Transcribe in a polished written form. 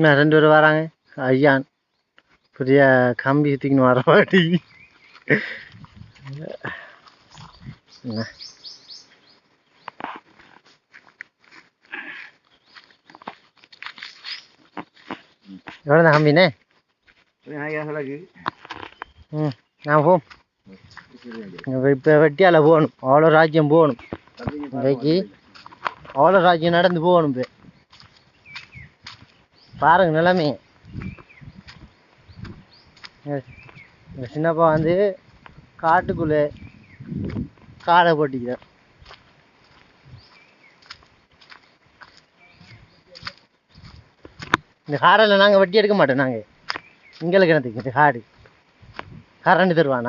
என்ன 2 பேர் வராங்க. ஐயான் பெரிய கம்பி தூக்கின்னு வர மாட்டி. என்ன எவ்வளோ தான் கம்பினே? நான் போம் இப்போ வெட்டியால் போகணும். அவ்வளோ ராஜ்யம் போகணும். இன்றைக்கு அவ்வளோ ராஜ்யம் நடந்து போகணும். இப்போ பாருங்க நிலைமை. எங்கள் சின்னப்பா வந்து காட்டுக்குள்ளே காடை போட்டிக்கிறேன். இந்த காடில் நாங்கள் வெட்டி எடுக்க மாட்டோம். நாங்கள் இங்கே கிணத்துக்கு இந்த காடு கரண்ட் தருவானா?